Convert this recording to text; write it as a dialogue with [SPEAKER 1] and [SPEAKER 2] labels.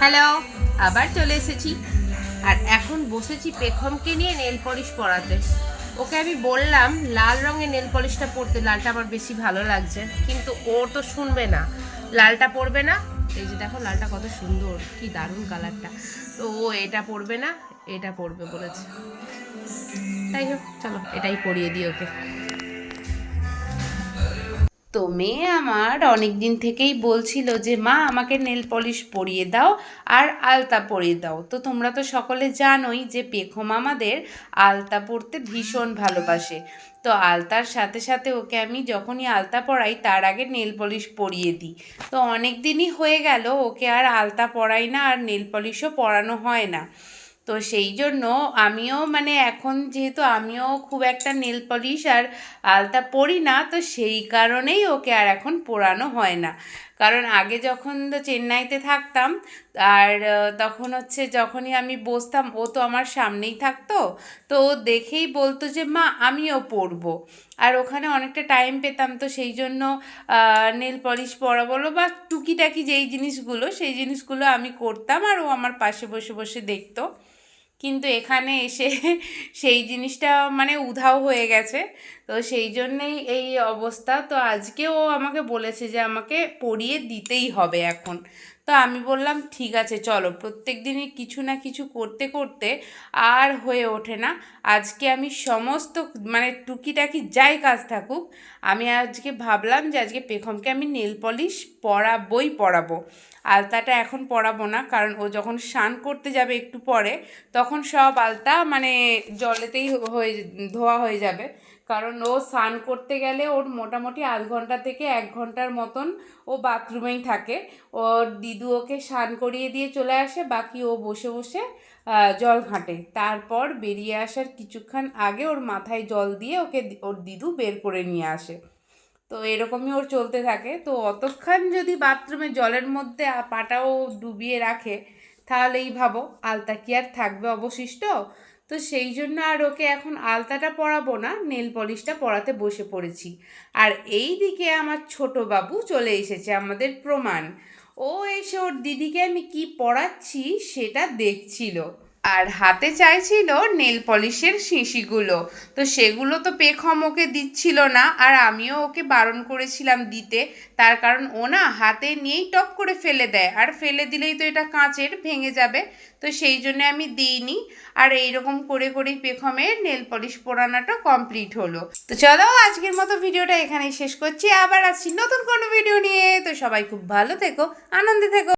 [SPEAKER 1] Hello, আবার চলে এসেছি। আর এখন বসেছি পেখমকে নিয়ে নেল পলিশ পরাতে। ওকে আমি বললাম লাল রঙের নেল পলিশটা পরতে, লালটা আমার বেশি ভালো লাগছে, কিন্তু ও তো শুনবে না, লালটা পরবে না। এই যে দেখো লালটা কত সুন্দর, কি দারুণ কালারটা। তো ও এটা পরবে না, এটা পরবে বলেছে। তাই হোক, চলো এটাই পরিয়ে দিই ওকে। তো মেয়ে আমার অনেক দিন থেকেই বলছিল যে মা আমাকে নেল পলিশ পরিয়ে দাও আর আলতা পরিয়ে দাও। তো তোমরা তো সকলে জানোই যে পেখম আমাদের আলতা পরতে ভীষণ ভালোবাসে। তো আলতার সাথে সাথে ওকে আমি যখনই আলতা পরাই তার আগে নেল পলিশ পরিয়ে দিই। তো অনেক দিনই হয়ে গেল ওকে আর আলতা পরাই না, আর নেল পলিশও পরানো হয় না। তো সেই জন্য আমিও এখন যেহেতু আমিও খুব একটা নেল পলিশ আর আলতা পরি না, তো সেই কারণেই ওকে আর এখন পরানো হয় না। কারণ আগে যখন তো চেন্নাইতে থাকতাম, আর তখন যখনই আমি বসতাম ও তো আমার সামনেই থাকতো। তো ও দেখেই বলতো যে মা আমিও পরবো। আর ওখানে অনেকটা টাইম পেতাম, তো সেই জন্য নেল পলিশ পরা বলো বা টুকিটাকি যেই জিনিসগুলো সেই জিনিসগুলো আমি করতাম, আর ও আমার পাশে বসে বসে দেখতো। কিন্তু এখানে এসে সেই জিনিসটা উধাও হয়ে গেছে। তো সেই জন্যেই এই অবস্থা। তো আজকেও আমাকে বলেছে যে আমাকে পরিয়ে দিতেই হবে এখন। তো আমি বললাম ঠিক আছে চলো, প্রত্যেক দিনই কিছু না কিছু করতে করতে আর হয়ে ওঠে না। আজকে আমি সমস্ত টুকিটাকি যাই কাজ থাকুক, আমি আজকে ভাবলাম যে আজকে পেখমকে আমি নেল পলিশ পরাবো। আলতাটা এখন পরাবো না, কারণ ও যখন স্নান করতে যাবে একটু পরে, তখন সব আলতা জলেতেই ধোয়া হয়ে যাবে। কারণ ও স্নান করতে গেলে ওর মোটামুটি আধ ঘন্টা থেকে 1 ঘন্টার মতন ও বাথরুমেই থাকে। ওর দিদু ওকে স্নান করিয়ে দিয়ে চলে আসে, বাকি ও বসে বসে জল ঘাঁটে। তারপর বেরিয়ে আসার কিছুক্ষণ আগে ওর মাথায় জল দিয়ে ওকে ওর দিদু বের করে নিয়ে আসে। তো এরকমই ওর চলতে থাকে। তো অতক্ষণ যদি বাথরুমে জলের মধ্যে পাটাও ডুবিয়ে রাখে, তাহলেই ভাবো আলতা কি আর থাকবে অবশিষ্ট। তো সেই জন্য আর ওকে এখন আলতাটা পরাবো না, নেল পলিশটা পরাতে বসে পড়েছি। আর এই দিকে আমার ছোট বাবু চলে এসেছে, আমাদের প্রমাণ। ও এসে ওর দিদিকে আমি কি পরাচ্ছি সেটা দেখছিল, আর হাতে চাইছিল নেল পলিশের শিশিগুলো। তো সেগুলো তো পেখম ওকে দিচ্ছিল না, আর আমিও ওকে বারণ করেছিলাম দিতে। তার কারণ ও না হাতে নিয়েই টপ করে ফেলে দেয়, আর ফেলে দিলেই তো এটা কাঁচের, ভেঙে যাবে। তো সেই জন্য আমি দিইনি। আর এইরকম করে করেই পেখমের নেল পলিশ পরানোটা কমপ্লিট হলো। তো চলো আজকের মতো ভিডিওটা এখানেই শেষ করছি, আবার আসছি নতুন কোনো ভিডিও নিয়ে। তো সবাই খুব ভালো থেকো, আনন্দে থেকো।